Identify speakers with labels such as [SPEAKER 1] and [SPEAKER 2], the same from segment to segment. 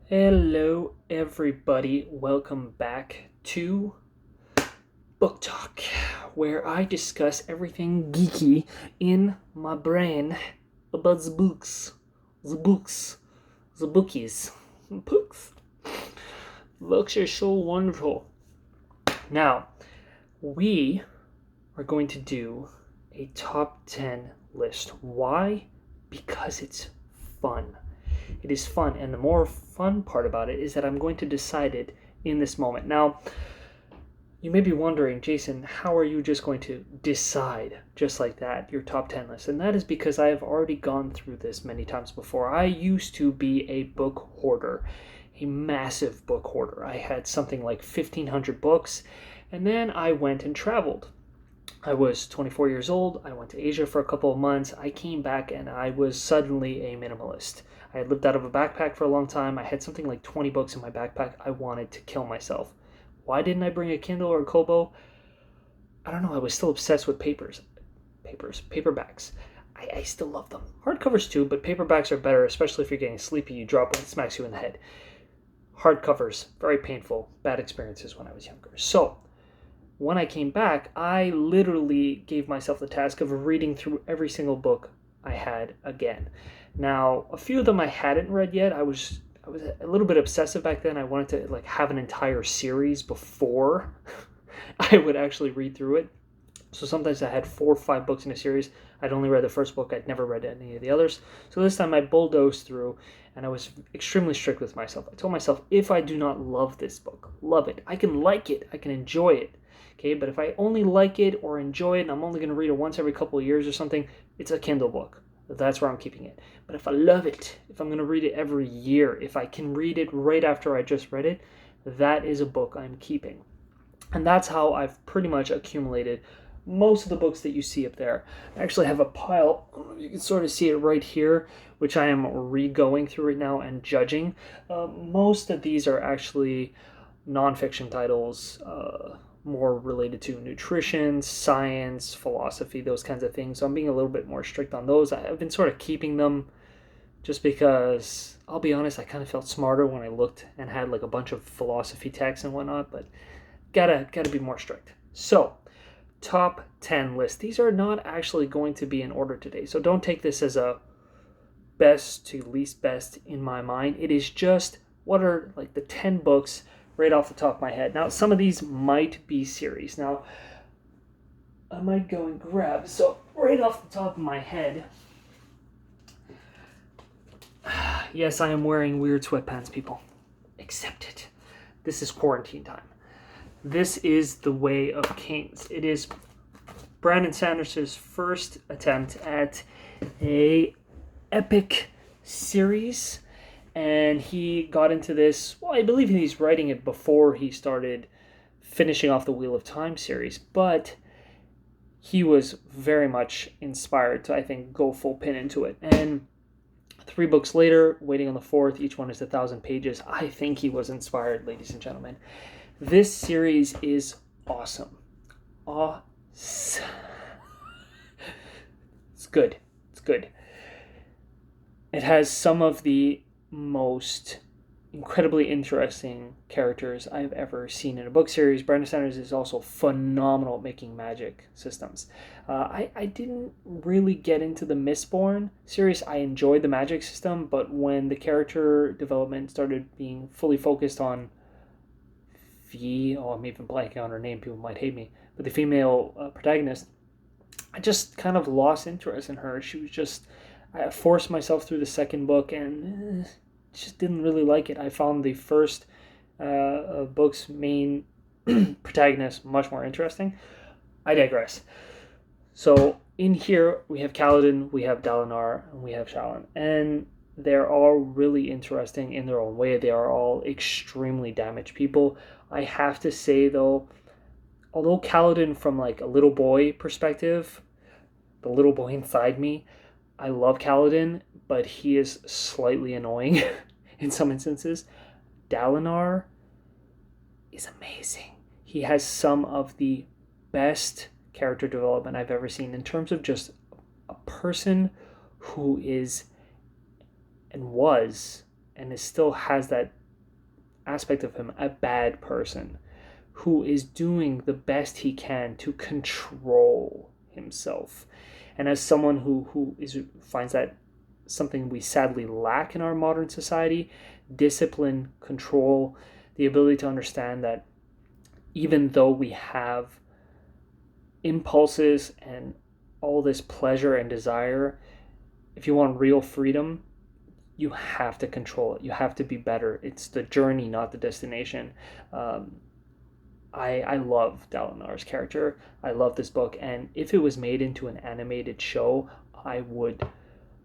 [SPEAKER 1] Hello, everybody. Welcome back to Book Talk, where I discuss everything geeky in my brain about the books, the bookies. Books. Books are so wonderful. Now, we are going to do a top 10 list. Why? Because it's fun. It is fun, and the more fun part about it is that I'm going to decide it in this moment. Now, you may be wondering, Jason, how are you just going to decide just like that your top 10 list? And that is because I have already gone through this many times before. I used to be a book hoarder, a massive book hoarder. I had something like 1,500 books, and then I went and traveled. I was 24 years old. I went to Asia for a couple of months. I came back and I was suddenly a minimalist. I had lived out of a backpack for a long time. I had something like 20 books in my backpack. I wanted to kill myself. Why didn't I bring a Kindle or a Kobo? I don't know. I was still obsessed with paperbacks. I still love them. Hardcovers too, but paperbacks are better, especially if you're getting sleepy. You drop one, it smacks you in the head. Hardcovers, very painful. Bad experiences when I was younger. So, when I came back, I literally gave myself the task of reading through every single book I had again. Now, a few of them I hadn't read yet. I was a little bit obsessive back then. I wanted to have an entire series before I would actually read through it. So sometimes I had 4 or 5 books in a series. I'd only read the first book. I'd never read any of the others. So this time I bulldozed through, and I was extremely strict with myself. I told myself, if I do not love this book, love it, I can like it, I can enjoy it. Okay, but if I only like it or enjoy it and I'm only going to read it once every couple of years or something, it's a Kindle book. That's where I'm keeping it. But if I love it, if I'm going to read it every year, if I can read it right after I just read it, that is a book I'm keeping. And that's how I've pretty much accumulated most of the books that you see up there. I actually have a pile, you can sort of see it right here, which I am re-going through right now and judging. Most of these are actually nonfiction titles, more related to nutrition, science, philosophy, those kinds of things. So I'm being a little bit more strict on those. I've been sort of keeping them just because, I'll be honest, I kind of felt smarter when I looked and had like a bunch of philosophy texts and whatnot, but gotta be more strict. So, top 10 list. These are not actually going to be in order today, so don't take this as a best to least best in my mind. It is just what are like the 10 books right off the top of my head. Now, some of these might be series. Now, I might go and grab, so right off the top of my head, yes, I am wearing weird sweatpants, people. Accept it. This is quarantine time. This is The Way of Kings. It is Brandon Sanders's first attempt at a epic series, and he got into this, well, I believe he's writing it before he started finishing off the Wheel of Time series, but he was very much inspired to, I think, go full pin into it. And 3 books later, waiting on the 4th, each one is 1,000 pages. I think he was inspired, ladies and gentlemen. This series is awesome. Awesome. It's good. It's good. It has some of the most incredibly interesting characters I've ever seen in a book series. Brandon Sanders is also phenomenal at making magic systems. I didn't really get into the Mistborn series. I enjoyed the magic system, but when the character development started being fully focused on I'm even blanking on her name, people might hate me, but the female protagonist, I just kind of lost interest in her. She was just, I forced myself through the second book and just didn't really like it. I found the first book's main protagonist much more interesting. I digress. So in here we have Kaladin, we have Dalinar, and we have Shallan, and they're all really interesting in their own way. They are all extremely damaged people. I have to say though, although Kaladin from like a little boy perspective, the little boy inside me, I love Kaladin, but he is slightly annoying in some instances. Dalinar is amazing. He has some of the best character development I've ever seen in terms of just a person who is and was and it still has that aspect of him, a bad person who is doing the best he can to control himself. And as someone who finds that something we sadly lack in our modern society, discipline, control, the ability to understand that even though we have impulses and all this pleasure and desire, if you want real freedom, you have to control it. You have to be better. It's the journey, not the destination. I love Dalinar's character. I love this book, and if it was made into an animated show, I would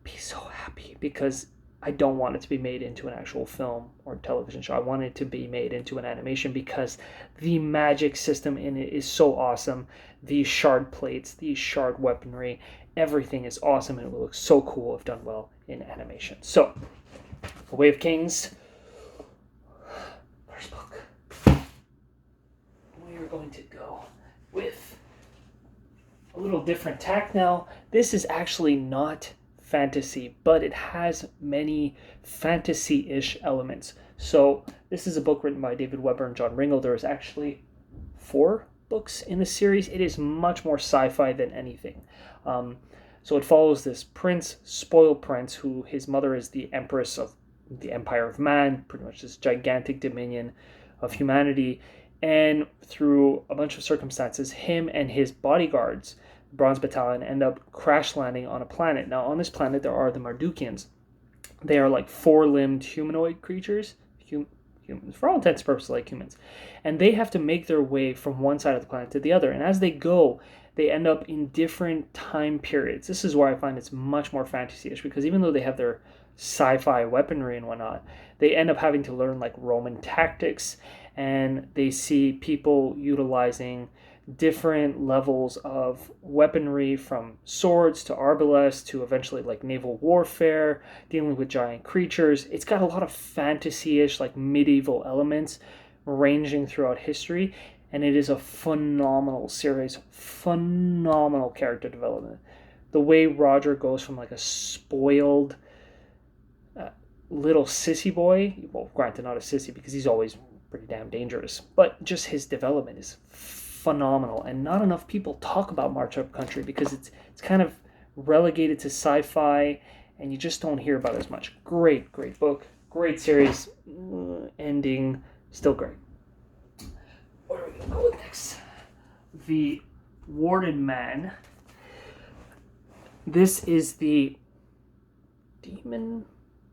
[SPEAKER 1] be so happy, because I don't want it to be made into an actual film or television show. I want it to be made into an animation, because the magic system in it is so awesome. These shard plates, these shard weaponry, everything is awesome, and it will look so cool if done well in animation. So, The Way of Kings, first book. We are going to go with a little different tack now. This is actually not fantasy, but it has many fantasy-ish elements. So this is a book written by David Weber and John Ringo. There is actually 4 books in the series. It is much more sci-fi than anything. So it follows this prince, spoiled prince, who his mother is the empress of the Empire of Man, pretty much this gigantic dominion of humanity. And through a bunch of circumstances, him and his bodyguards, the Bronze Battalion, end up crash landing on a planet. Now, on this planet, there are the Mardukians. They are like 4-limbed humanoid creatures, humans, for all intents and purposes, like humans. And they have to make their way from one side of the planet to the other. And as they go, they end up in different time periods. This is why I find it's much more fantasy-ish, because even though they have their sci-fi weaponry and whatnot, they end up having to learn like Roman tactics, and they see people utilizing different levels of weaponry, from swords to arbalest to eventually like naval warfare, dealing with giant creatures. It's got a lot of fantasy-ish, like medieval elements ranging throughout history, and it is a phenomenal series, phenomenal character development. The way Roger goes from like a spoiled little sissy boy, well, granted not a sissy because he's always pretty damn dangerous, but just his development is phenomenal, and not enough people talk about March Up Country because it's kind of relegated to sci-fi, and you just don't hear about it as much. Great book, great series, ending still great. What are we gonna go with next? The Warded Man. This is the Demon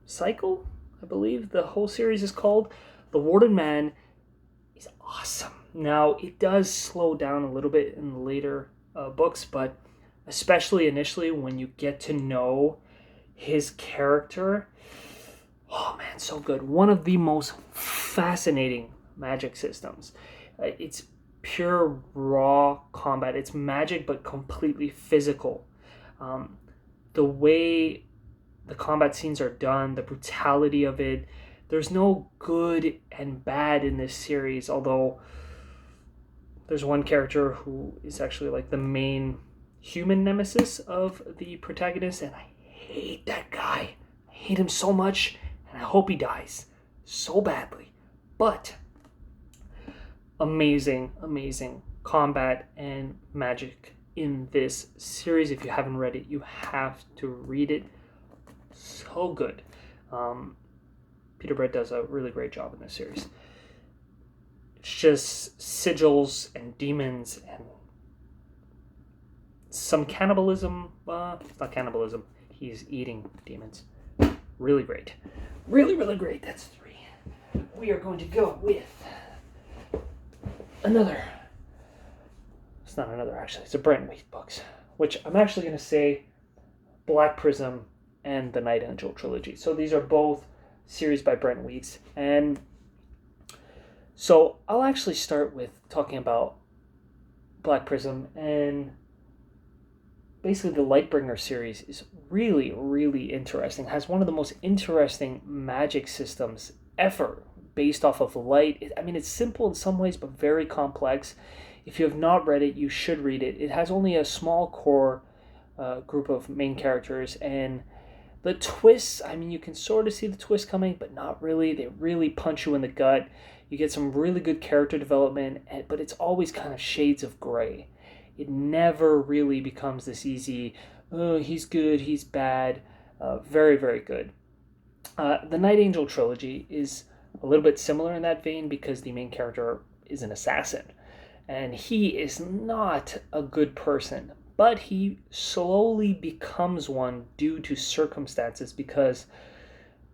[SPEAKER 1] Cycle, I believe the whole series is called. The Warded Man is awesome. Now, it does slow down a little bit in the later books, but especially initially when you get to know his character, oh man, so good. One of the most fascinating magic systems. It's pure raw combat. It's magic, but completely physical. The way the combat scenes are done, the brutality of it. There's no good and bad in this series, although there's one character who is actually like the main human nemesis of the protagonist, and I hate that guy. I hate him so much, and I hope he dies so badly. But amazing combat and magic in this series. If you haven't read it, you have to read it. So good. v.brett does a really great job in this series. It's just sigils and demons and some cannibalism. It's not cannibalism. He's eating demons. Really great. Really great. That's 3. We are going to go with another. It's not another, actually. It's a Brent Wheat books, which I'm actually going to say Black Prism and the Night Angel trilogy. So these are both series by Brent Wheats. And so I'll actually start with talking about Black Prism. And basically the Lightbringer series is really interesting. It has one of the most interesting magic systems ever based off of light. I mean, it's simple in some ways, but very complex. If you have not read it, you should read it. It has only a small core group of main characters, and The twists, I mean, you can sort of see the twist coming, but not really. They really punch you in the gut. You get some really good character development, but it's always kind of shades of gray. It never really becomes this easy, oh, he's good, he's bad. Very, very good. The Night Angel trilogy is a little bit similar in that vein because the main character is an assassin. And he is not a good person, but he slowly becomes one due to circumstances because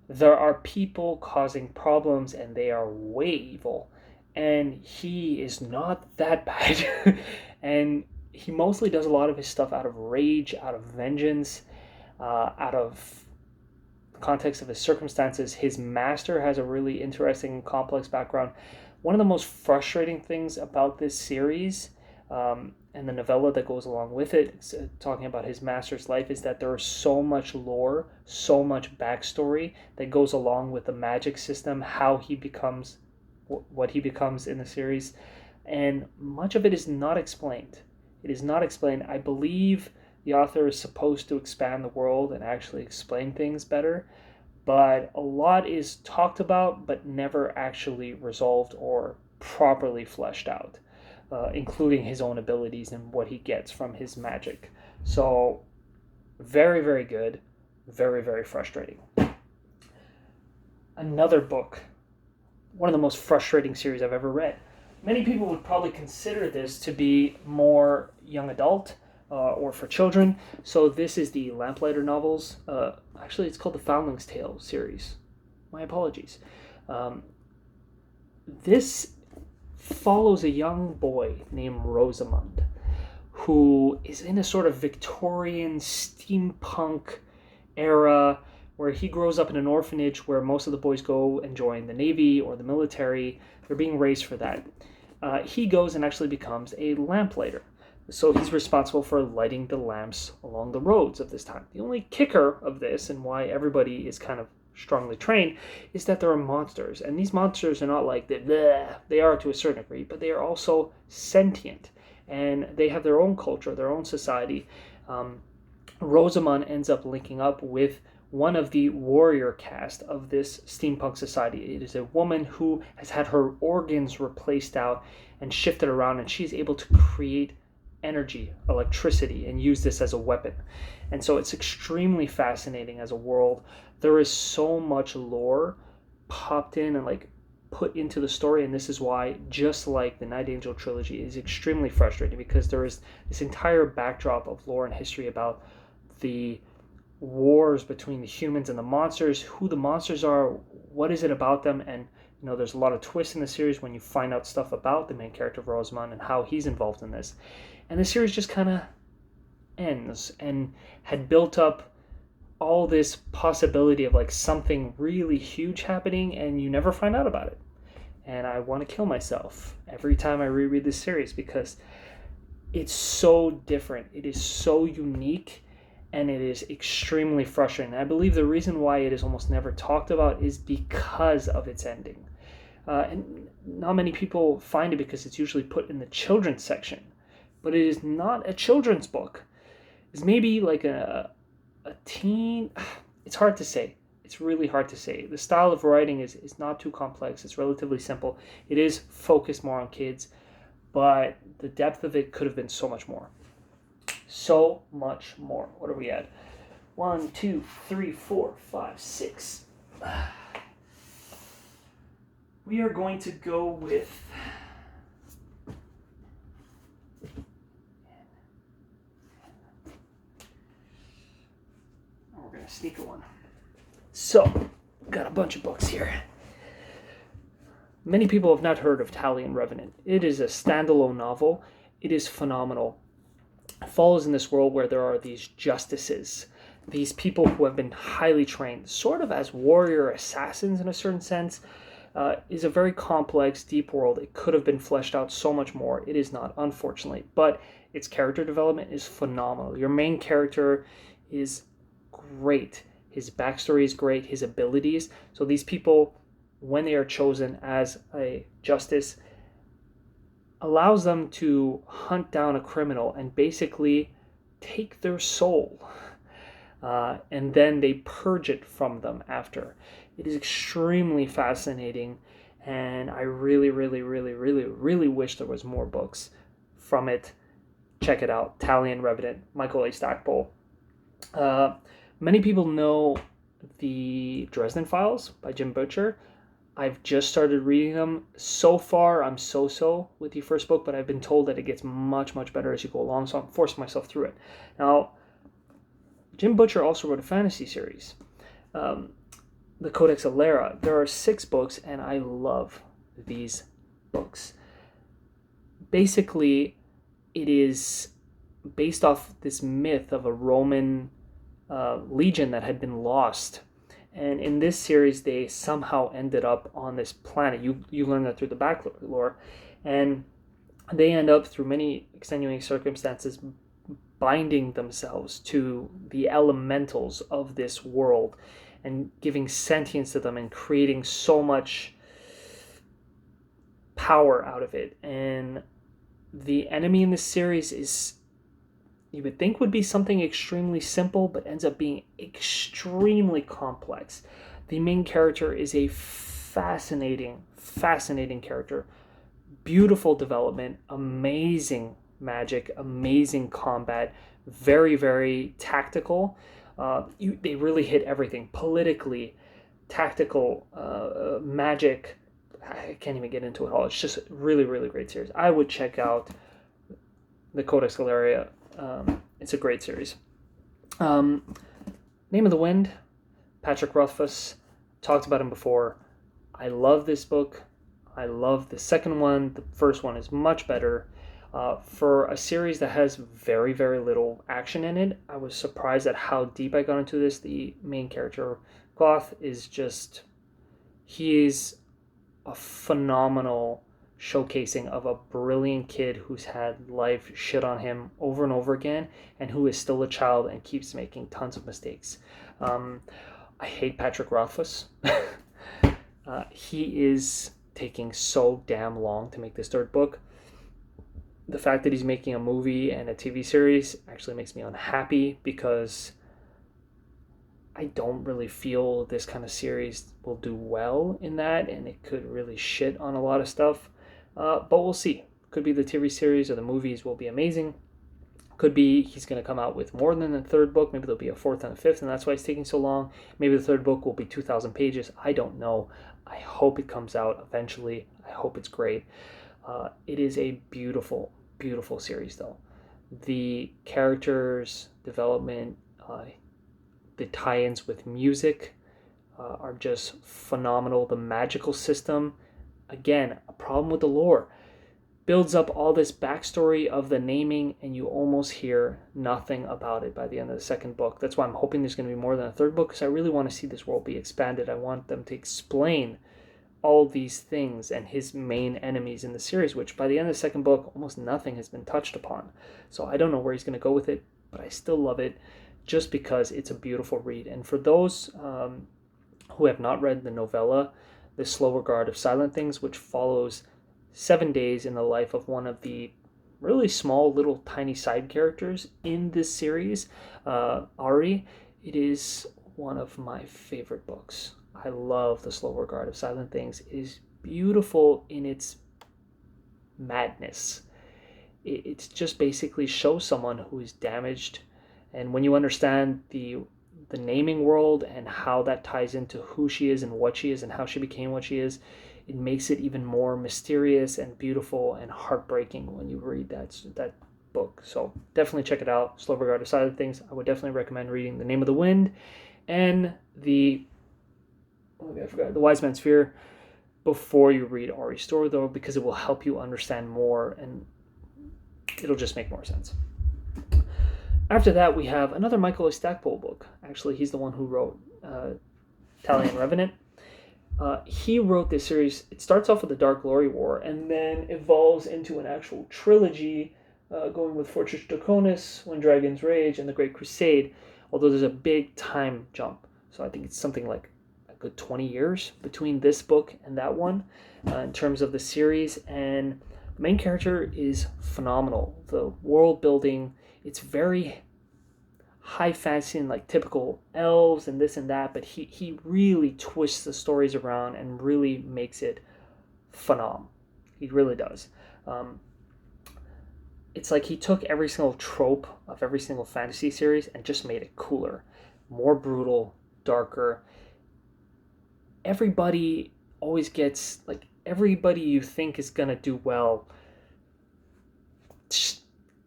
[SPEAKER 1] there are people causing problems and they are way evil. And he is not that bad. And he mostly does a lot of his stuff out of rage, out of vengeance, out of context of his circumstances. His master has a really interesting and complex background. One of the most frustrating things about this series, and the novella that goes along with it, talking about his master's life, is that there is so much lore, so much backstory that goes along with the magic system, how he becomes what he becomes in the series, and much of it is not explained. It is not explained. I believe the author is supposed to expand the world and actually explain things better, but a lot is talked about but never actually resolved or properly fleshed out, including his own abilities and what he gets from his magic. So, very, very good, very, very frustrating. Another book, one of the most frustrating series I've ever read. Many people would probably consider this to be more young adult, or for children. So this is the Lamplighter novels. Actually, it's called the Foundling's Tale series. My apologies. This follows a young boy named Rosamund, who is in a sort of Victorian steampunk era where he grows up in an orphanage where most of the boys go and join the Navy or the military. They're being raised for that. He goes and actually becomes a lamplighter. So he's responsible for lighting the lamps along the roads of this time. The only kicker of this, and why everybody is kind of strongly trained, is that there are monsters. And these monsters are not like, they are to a certain degree, but they are also sentient. And they have their own culture, their own society. Rosamund ends up linking up with one of the warrior caste of this steampunk society. It is a woman who has had her organs replaced out and shifted around, and she's able to create energy, electricity, and use this as a weapon. And so it's extremely fascinating as a world. There is so much lore popped in and like put into the story, and this is why, just like the Night Angel trilogy, is extremely frustrating, because there is this entire backdrop of lore and history about the wars between the humans and the monsters, who the monsters are, what is it about them, and there's a lot of twists in the series when you find out stuff about the main character of Rosamund and how he's involved in this. And the series just kind of ends, and had built up all this possibility of like something really huge happening, and you never find out about it. And I want to kill myself every time I reread this series, because it's so different. It is so unique, and it is extremely frustrating. I believe the reason why it is almost never talked about is because of its ending. And not many people find it because it's usually put in the children's section. But it is not a children's book. It's maybe like a teen. It's hard to say. It's really hard to say. The style of writing is not too complex. It's relatively simple. It is focused more on kids, but the depth of it could have been so much more. So much more. What are we at? 1, 2, 3, 4, 5, 6. We are going to go with... We're going to sneak a one. So, got a bunch of books here. Many people have not heard of Talion Revenant. It is a standalone novel. It is phenomenal. It follows in this world where there are these justices, these people who have been highly trained, sort of as warrior assassins in a certain sense. Is a very complex, deep world. It could have been fleshed out so much more. It is not, unfortunately. But its character development is phenomenal. Your main character is great. His backstory is great. His abilities. So these people, when they are chosen as a justice, allows them to hunt down a criminal and basically take their soul. and then they purge it from them after. It is extremely fascinating, and I really, really, really, really, really wish there was more books from it. Check it out. Tally and Revenant, Michael A. Stackpole. Many people know the Dresden Files by Jim Butcher. I've just started reading them. So far, I'm so-so with the first book, but I've been told that it gets much, much better as you go along, so I'm forcing myself through it. Now, Jim Butcher also wrote a fantasy series, the Codex Alera. There are 6 books, and I love these books. Basically, it is based off this myth of a Roman legion that had been lost. And in this series, they somehow ended up on this planet. You learn that through the back lore. And they end up, through many extenuating circumstances, binding themselves to the elementals of this world and giving sentience to them and creating so much power out of it. And the enemy in this series is, you would think would be something extremely simple, but ends up being extremely complex. The main character is a fascinating character. Beautiful development, amazing magic, amazing combat, very, very tactical. They really hit everything. Politically, tactical, magic. I can't even get into it all. It's just really, really great series. I would check out the Codex Alera. It's a great series. Name of the Wind, Patrick Rothfuss. Talked about him before. I love this book. I love the second one. The first one is much better. For a series that has very, very little action in it, I was surprised at how deep I got into this. The main character, Goth, is just... he is a phenomenal showcasing of a brilliant kid who's had life shit on him over and over again, and who is still a child and keeps making tons of mistakes. I hate Patrick Rothfuss. He is taking so damn long to make this third book. The fact that he's making a movie and a TV series actually makes me unhappy, because I don't really feel this kind of series will do well in that, and it could really shit on a lot of stuff. But we'll see. Could be the TV series or the movies will be amazing. Could be he's going to come out with more than the third book. Maybe there'll be a fourth and a fifth, and that's why it's taking so long. Maybe the third book will be 2,000 pages. I don't know. I hope it comes out eventually. I hope it's great. It is a beautiful, beautiful series, though. The characters' development, the tie-ins with music are just phenomenal. The magical system, again, a problem with the lore. Builds up all this backstory of the naming, and you almost hear nothing about it by the end of the second book. That's why I'm hoping there's going to be more than a third book, because I really want to see this world be expanded. I want them to explain all these things and his main enemies in the series, which by the end of the second book, almost nothing has been touched upon. So I don't know where he's going to go with it, but I still love it just because it's a beautiful read. And for those who have not read the novella, The Slow Regard of Silent Things, which follows 7 days in the life of one of the really small, little, tiny side characters in this series, Ari, it is one of my favorite books. I love The Slow Regard of Silent Things. It is beautiful in its madness. It's just basically shows someone who is damaged, and when you understand the naming world and how that ties into who she is and what she is and how she became what she is, it makes it even more mysterious and beautiful and heartbreaking when you read that book. So definitely check it out. Slow Regard of Silent Things. I would definitely recommend reading The Name of the Wind and the Wise Man's Fear before you read Ari's story, though, because it will help you understand more and it'll just make more sense. After that, we have another Michael A. Stackpole book. Actually, he's the one who wrote Tally and Revenant. He wrote this series. It starts off with the Dark Glory War and then evolves into an actual trilogy, going with Fortress Draconis, When Dragons Rage, and The Great Crusade, although there's a big time jump. So I think it's something like a good 20 years between this book and that one in terms of the series. And the main character is phenomenal. The world building, it's very... high fantasy and like typical elves and this and that, but he really twists the stories around and really makes it phenomenal. He really does. It's like he took every single trope of every single fantasy series and just made it cooler, more brutal, darker. Everybody always gets, like, everybody you think is gonna do well,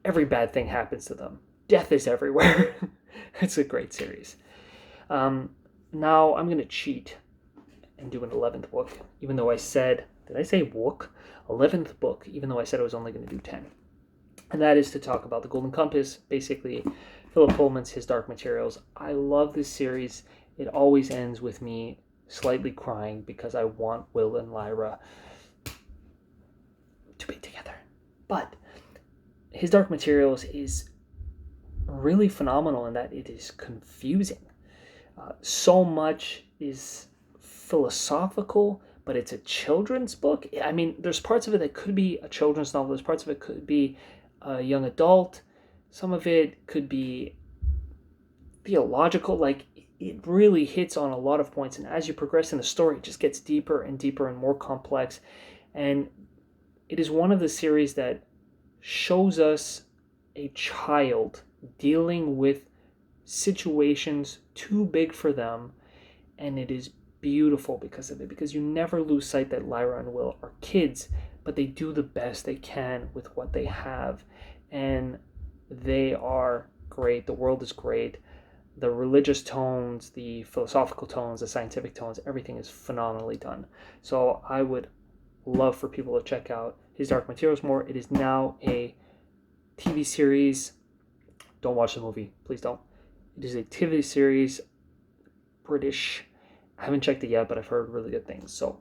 [SPEAKER 1] every bad thing happens to them. Death is everywhere. It's a great series. Now I'm gonna cheat and do an 11th book, even though I said, did I say book? 11th book, even though I said I was only going to do 10. And that is to talk about The Golden Compass, basically Philip Pullman's His Dark Materials. I love this series. It always ends with me slightly crying because I want Will and Lyra to be together. But His Dark Materials is really phenomenal in that it is confusing. So much is philosophical, but it's a children's book. I mean, there's parts of it that could be a children's novel. There's parts of it could be a young adult. Some of it could be theological. Like, it really hits on a lot of points. And as you progress in the story, it just gets deeper and deeper and more complex. And it is one of the series that shows us a child dealing with situations too big for them, and it is beautiful because of it, because you never lose sight that Lyra and Will are kids, but they do the best they can with what they have, and they are great. The world is great. The religious tones, the philosophical tones, the scientific tones, everything is phenomenally done. So I would love for people to check out His Dark Materials more. It is now a TV series. Don't watch the movie, please don't. It is a TV series, British. I haven't checked it yet, but I've heard really good things. So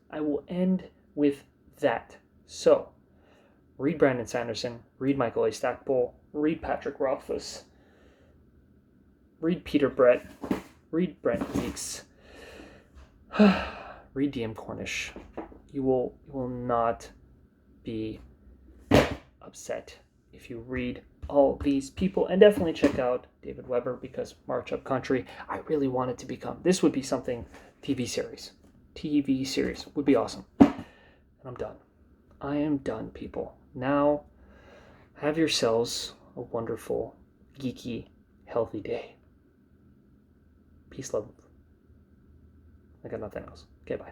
[SPEAKER 1] I will end with that. So read Brandon Sanderson, read Michael A. Stackpole, read Patrick Rothfuss, read Peter Brett, read Brent Weeks, read DM Cornish. You will not be upset if you read all these people, and definitely check out David Weber, because March Up Country, I really want it to become, this would be something, TV series would be awesome. And I'm done. I am done, people. Now have yourselves a wonderful, geeky, healthy day. Peace, love. I got nothing else. Okay, bye.